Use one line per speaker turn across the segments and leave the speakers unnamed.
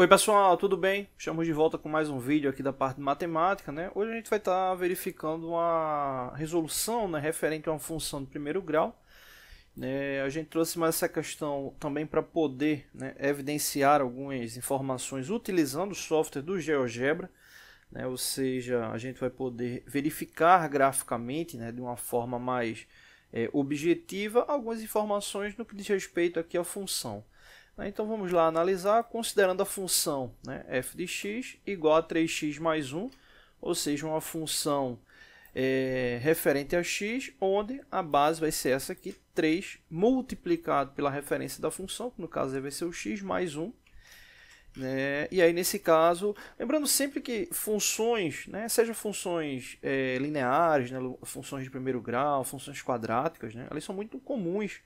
Oi pessoal, tudo bem? Estamos de volta com mais um vídeo aqui da parte de matemática, né? Hoje a gente vai estar verificando uma resolução, né, referente a uma função de primeiro grau, né? A gente trouxe mais essa questão também para poder, né, evidenciar algumas informações utilizando o software do GeoGebra, né? Ou seja, a gente vai poder verificar graficamente, né, de uma forma mais objetiva algumas informações no que diz respeito aqui à função. Então vamos lá analisar, considerando a função, né, f de x igual a 3x mais 1, ou seja, uma função referente a x, onde a base vai ser essa aqui, 3, multiplicado pela referência da função, que no caso aí vai ser o x mais 1. Né? E aí nesse caso, lembrando sempre que funções, né, sejam funções lineares, né, funções de primeiro grau, funções quadráticas, né, elas são muito comuns,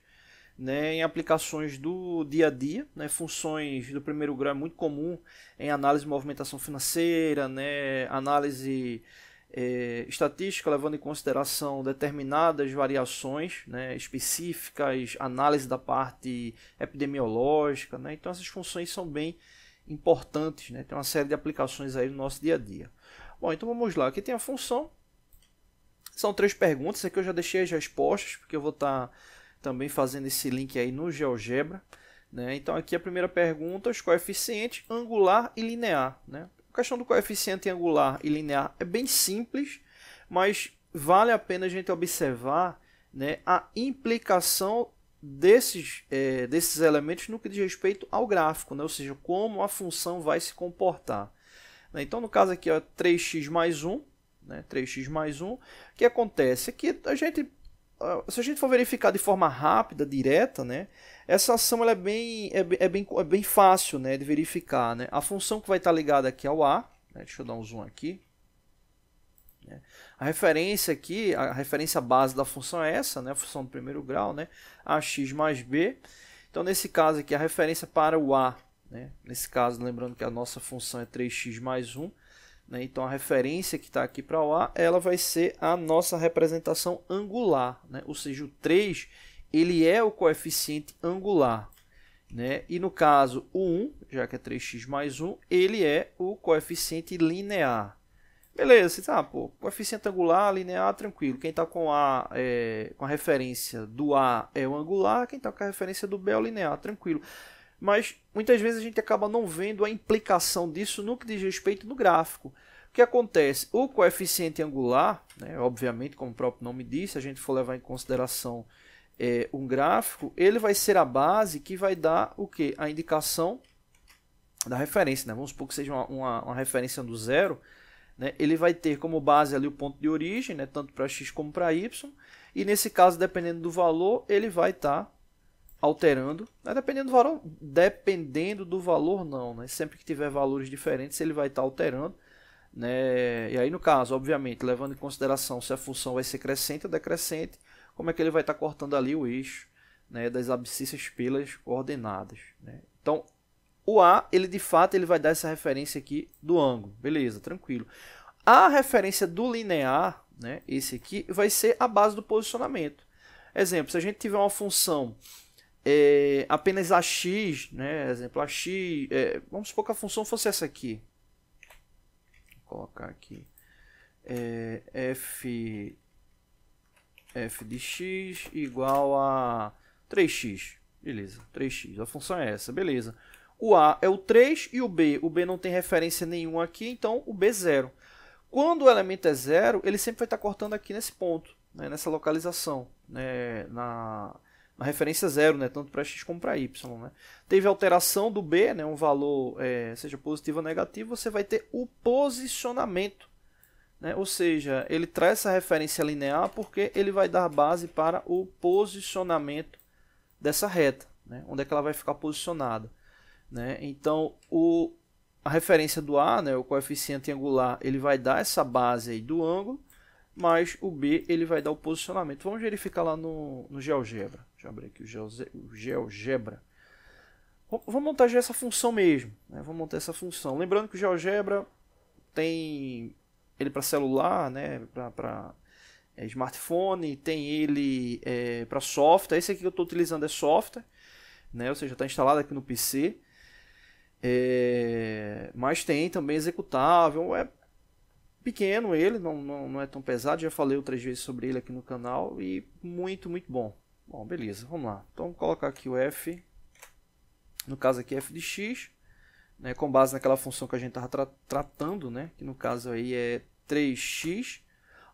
né, em aplicações do dia a dia, né, funções do primeiro grau é muito comum em análise de movimentação financeira, né, análise estatística, levando em consideração determinadas variações, né, específicas, análise da parte epidemiológica, né, então essas funções são bem importantes, né, tem uma série de aplicações aí no nosso dia a dia. Bom, então vamos lá, aqui tem a função, são 3 perguntas, aqui eu já deixei as respostas, porque eu vou estar também fazendo esse link aí no GeoGebra, né? Então aqui a primeira pergunta, os coeficientes angular e linear, né? A questão do coeficiente angular e linear é bem simples, mas vale a pena a gente observar, né, a implicação desses elementos no que diz respeito ao gráfico, né? Ou seja, como a função vai se comportar. Né? Então no caso aqui, ó, 3x mais 1, né? 3x mais 1, o que acontece? Aqui a gente, se a gente for verificar de forma rápida, direta, né, essa ação ela é bem fácil, né, de verificar. Né? A função que vai estar ligada aqui ao A, né, deixa eu dar um zoom aqui. Né? A referência aqui, a referência base da função é essa, né, a função do primeiro grau, né, ax mais b. Então, nesse caso aqui, a referência para o A, né, nesse caso, lembrando que a nossa função é 3x mais 1, né? Então a referência que está aqui para o A, ela vai ser a nossa representação angular, né? Ou seja, o 3 ele é o coeficiente angular, né? E no caso o 1, já que é 3x mais 1, ele é o coeficiente linear. Beleza, você pô, coeficiente angular, linear, tranquilo. Quem está com a referência do A é o angular, quem está com a referência do B é o linear, tranquilo. Mas muitas vezes a gente acaba não vendo a implicação disso no que diz respeito no gráfico. O que acontece? O coeficiente angular, né, obviamente, como o próprio nome diz, se a gente for levar em consideração um gráfico, ele vai ser a base que vai dar o quê? A indicação da referência. Né? Vamos supor que seja uma referência do zero, né? Ele vai ter como base ali o ponto de origem, né, tanto para x como para y, e nesse caso, dependendo do valor, ele vai estar alterando, né? Dependendo do valor não, né? Sempre que tiver valores diferentes ele vai estar alterando, né? E aí no caso, obviamente, levando em consideração se a função vai ser crescente ou decrescente, como é que ele vai estar cortando ali o eixo, né, das abscissas pelas coordenadas, né? Então o A, ele de fato ele vai dar essa referência aqui do ângulo, beleza, tranquilo. A referência do linear, né, esse aqui, vai ser a base do posicionamento. Exemplo, se a gente tiver uma função apenas ax, né? Exemplo, ax, vamos supor que a função fosse essa aqui. Vou colocar aqui f de x igual a 3x. Beleza, 3x. A função é essa, beleza. O A é o 3 e o B não tem referência nenhuma aqui, então o B é 0. Quando o elemento é 0, ele sempre vai estar cortando aqui nesse ponto, né? Nessa localização, né? Na referência 0, né? Tanto para x como para y. Né? Teve alteração do B, né? Um valor seja positivo ou negativo, você vai ter o posicionamento. Né? Ou seja, ele traz essa referência linear porque ele vai dar base para o posicionamento dessa reta, né? Onde é que ela vai ficar posicionada. Né? Então, a referência do A, né? O coeficiente angular, ele vai dar essa base aí do ângulo, mas o B ele vai dar o posicionamento. Vamos verificar lá no GeoGebra. Deixa eu abrir aqui o GeoGebra. Vamos montar já essa função mesmo. Né? Vamos montar essa função. Lembrando que o GeoGebra tem ele para celular, né? Para smartphone, tem ele para software. Esse aqui que eu estou utilizando é software, né? Ou seja, está instalado aqui no PC. Mas tem também executável, é pequeno ele, não é tão pesado, já falei outras vezes sobre ele aqui no canal e muito bom. Bom, beleza, vamos lá. Então vou colocar aqui o f, no caso aqui f de x, né, com base naquela função que a gente estava tratando, né, que no caso aí é 3x.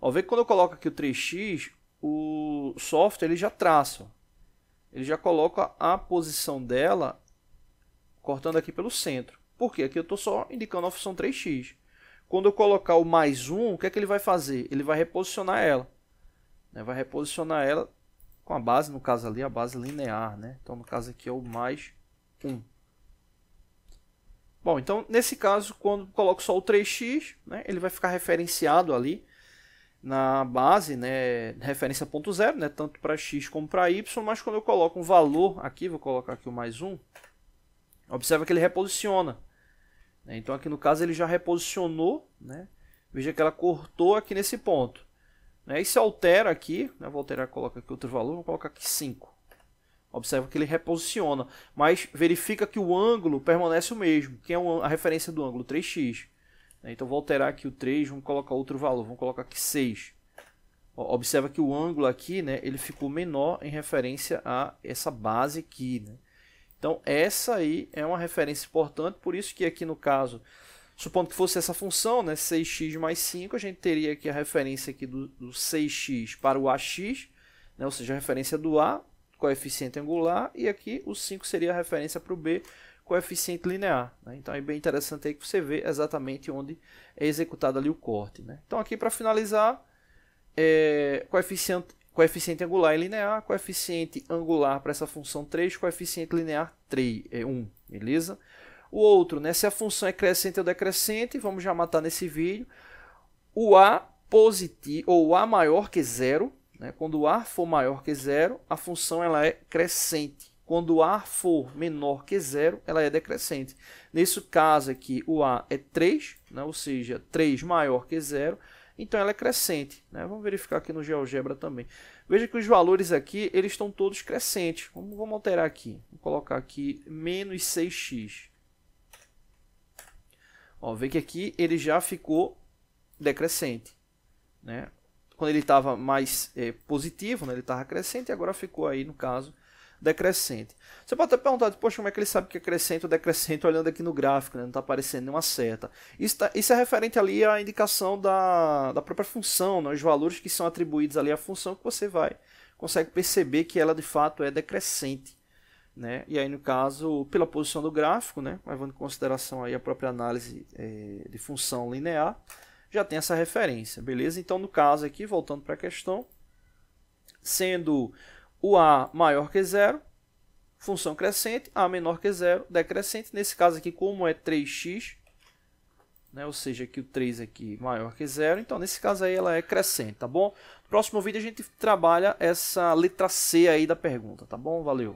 Ó, vê que quando eu coloco aqui o 3x, o software ele já traça, ó. Ele já coloca a posição dela cortando aqui pelo centro. Por quê? Aqui eu estou só indicando a função 3x. Quando eu colocar o mais 1, o que é que ele vai fazer? Ele vai reposicionar ela. Né? Vai reposicionar ela com a base, no caso ali, a base linear. Né? Então, no caso aqui é o mais 1. Bom, então, nesse caso, quando eu coloco só o 3x, né, ele vai ficar referenciado ali na base, né, referência ponto zero, né, tanto para x como para y, mas quando eu coloco um valor aqui, vou colocar aqui o mais 1, observa que ele reposiciona. Então aqui no caso ele já reposicionou, né, veja que ela cortou aqui nesse ponto. E se altera aqui, né, vou alterar, coloca aqui outro valor, vou colocar aqui 5. Observa que ele reposiciona, mas verifica que o ângulo permanece o mesmo, que é a referência do ângulo 3x. Então vou alterar aqui o 3, vamos colocar outro valor, vamos colocar aqui 6. Observa que o ângulo aqui, né, ele ficou menor em referência a essa base aqui. Né? Então essa aí é uma referência importante, por isso que aqui no caso, supondo que fosse essa função, né, 6x mais 5, a gente teria aqui a referência aqui do 6x para o ax, né, ou seja, a referência do a, coeficiente angular, e aqui o 5 seria a referência para o b, coeficiente linear. Né? Então é bem interessante aí que você vê exatamente onde é executado ali o corte. Né? Então aqui para finalizar, coeficiente angular e linear, coeficiente angular para essa função 3, coeficiente linear 3, 1, beleza? O outro, né, se a função é crescente ou decrescente, vamos já matar nesse vídeo, o a positivo, ou o a maior que zero, né? Quando o a for maior que zero, a função ela é crescente. Quando o a for menor que zero, ela é decrescente. Nesse caso aqui, o a é 3, né? Ou seja, 3 maior que zero, então ela é crescente. Né? Vamos verificar aqui no GeoGebra também. Veja que os valores aqui, eles estão todos crescentes. Vamos alterar aqui. Vou colocar aqui menos 6x. Ó, vê que aqui ele já ficou decrescente. Né? Quando ele estava mais positivo, né? Ele estava crescente, e agora ficou aí, no caso, decrescente. Você pode até perguntar, poxa, como é que ele sabe que é crescente ou decrescente olhando aqui no gráfico, né? Não está aparecendo nenhuma seta. Isso é referente ali à indicação da própria função, né? Os valores que são atribuídos ali à função que você consegue perceber que ela de fato é decrescente. Né? E aí no caso, pela posição do gráfico, né? Levando em consideração aí a própria análise de função linear, já tem essa referência, beleza? Então no caso aqui, voltando para a questão, sendo o a maior que zero, função crescente, a menor que zero, decrescente. Nesse caso aqui, como é 3x, né, ou seja, aqui o 3 aqui maior que zero, então nesse caso aí ela é crescente, tá bom? No próximo vídeo a gente trabalha essa letra C aí da pergunta, tá bom? Valeu!